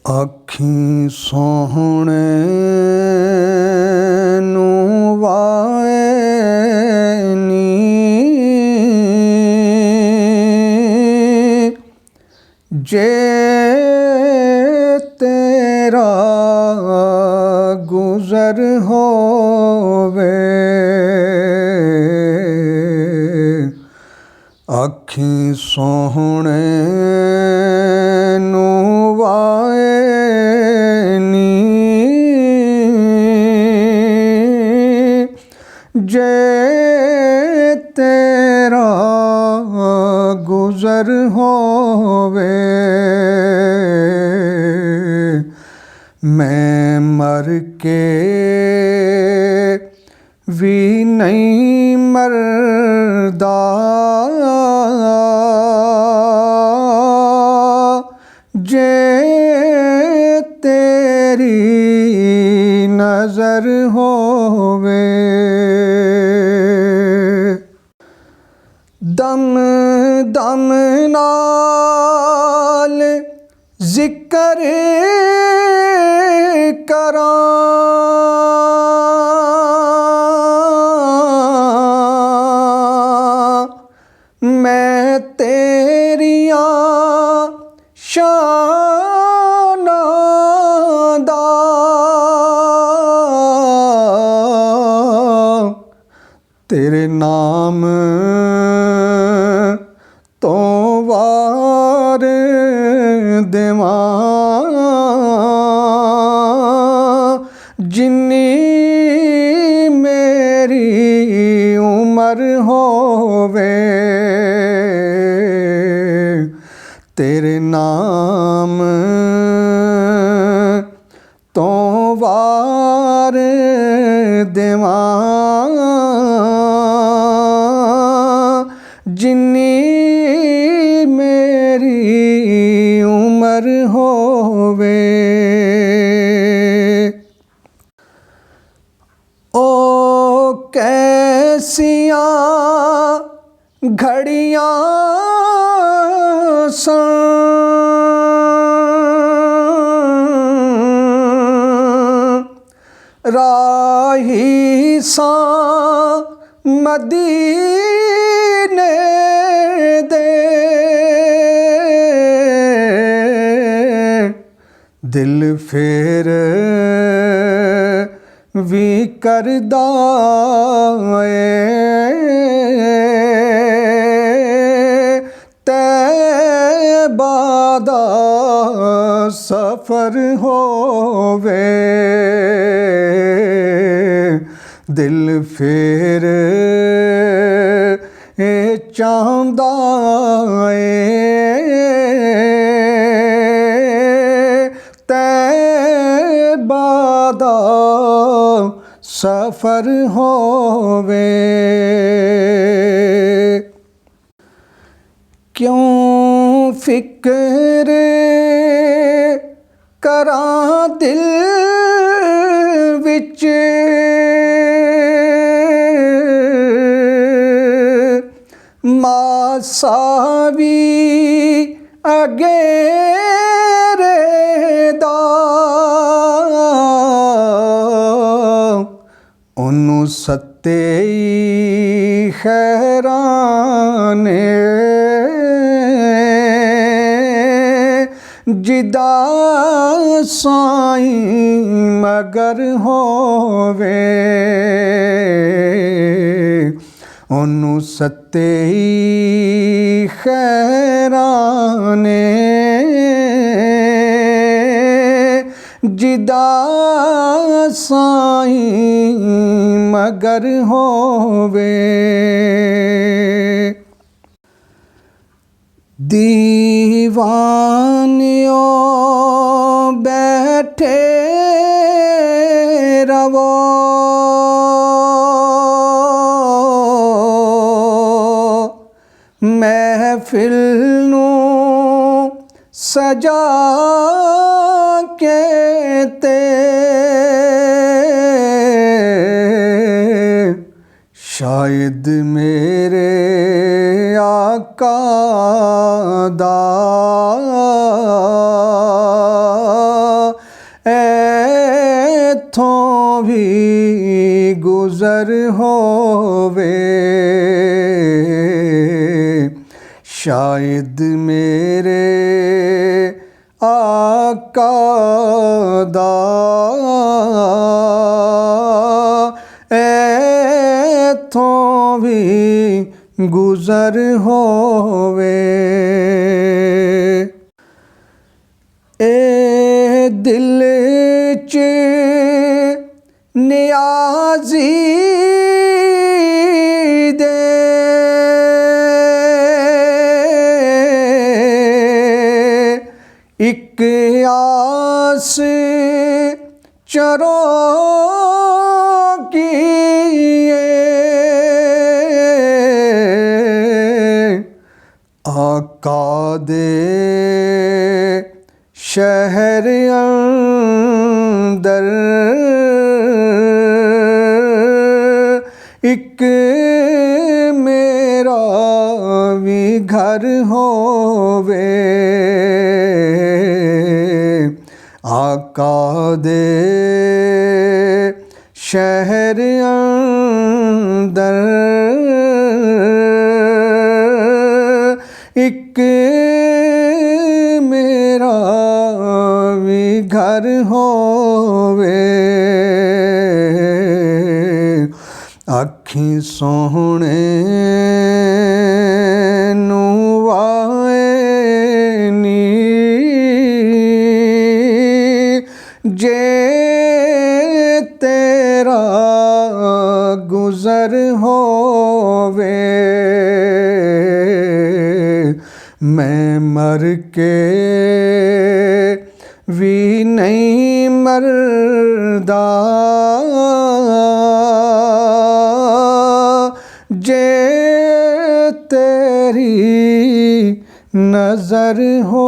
ਆਖੀਂ ਸੋਹਣੇ ਨੂੰ ਵਾਏ ਨੀ, ਜੇ ਤੇਰਾ ਗੁਜ਼ਰ ਹੋਵੇ। ਆਖੀਂ ਸੋਹਣੇ ਨੂੰ ਵਾਏ ਨੀ, ਜੇ ਤੇਰਾ ਗੁਜ਼ਰ ਹੋਵੇ। ਮੈਂ ਮਰ ਕੇ ਵੀ ਨਹੀਂ ਮਰਦਾ, ਜੇ ਤੇਰੀ ਨਜ਼ਰ ਹੋਵੇ। ਦਮ ਦਮ ਨਾਲ ਜ਼ਿਕਰ ਕਰਾਂ, ਮੈਂ ਤੇਰੀਆਂ ਸ਼ਾਨਾਂ ਦਾ। ਤੇਰੇ ਨਾਮ ਤੋਂ ਵਾਰ ਦੇਵਾਂ, ਜਿੰਨੀ ਮੇਰੀ ਉਮਰ ਹੋਵੇ। ਤੇਰੇ ਨਾਮ ਤੋਂ ਵਾਰ ਦੇਵਾਂ, ਜਿੰਨੀ ਮੇਰੀ ਉਮਰ ਹੋਵੇ। ਓ ਕੈਸੀਆਂ ਘੜੀਆਂ ਸਨ, ਰਾਹੀ ਸਾਂ ਮਦੀਨੇ ਦੇ, ਦਿਲ ਫੇਰ ਵੀ ਕਰਦਾ ਏ, ਤੈਬਾ ਦਾ ਸਫ਼ਰ ਹੋਵੇ। ਦਿਲ ਫੇਰ ਚਾਹੁੰਦਾ ਏ, ਤੈਬਾ ਦਾ ਸਫ਼ਰ ਹੋਵੇ। ਕਿਉਂ ਫਿਕਰ ਕਰਾਂ ਦਿਲ ਵਿੱਚ, ਮਾਸਾ ਵੀ ਅਗੇਰੇ ਦਾ। ਉਹਨੂੰ ਸੱਤੇ ਖੈਰਾਂ ਨੇ, ਜਿਦਾ ਸਾਈਂ ਮਗਰ ਹੋਵੇ। ਉਹਨੂੰ ਸੱਤੇ ਖੈਰਾਂ ਨੇ, ਜਿਦਾ ਸਾਈਂ ਮਗਰ ਹੋਵੇ। ਦੀਵਾਨਿਓ ਬੈਠੇ ਰਵੋ, ਮਹਿਫਿਲ ਨੂੰ ਸਜਾ ਕੇ ਤੇ, ਸ਼ਾਇਦ ਮੇਰੇ ਆਕਾ ਦਾ ਵੀ ਗੁਜ਼ਰ ਹੋਵੇ, ਸ਼ਾਇਦ ਮੇਰੇ ਆਕਾ ਦਾ ਐਥੋਂ ਵੀ ਗੁਜ਼ਰ ਹੋਵੇ। ਏ ਦਿਲ 'ਚ ਨਿਆਜ਼ੀ ਦੇ ਇੱਕ ਆਸ ਚਰੋ ਆਕਾ ਦੇ ਸ਼ਹਿਰ ਅੰਦਰ ਇੱਕ ਮੇਰਾ ਵੀ ਘਰ ਹੋਵੇ, ਆਕਾ ਦੇ ਸ਼ਹਿਰ ਅੰਦਰ ਇੱਕ ਮੇਰਾ ਵੀ ਘਰ ਹੋਵੇ। ਅੱਖੀਂ ਸੋਹਣੇ ਨੂੰ ਵਾਏ ਨੀ, ਜੇ ਤੇਰਾ ਗੁਜ਼ਰ ਹੋਵੇ, ਮੈਂ ਮਰ ਕੇ ਵੀ ਨਹੀਂ ਮਰਦਾ, ਜੇ ਤੇਰੀ ਨਜ਼ਰ ਹੋ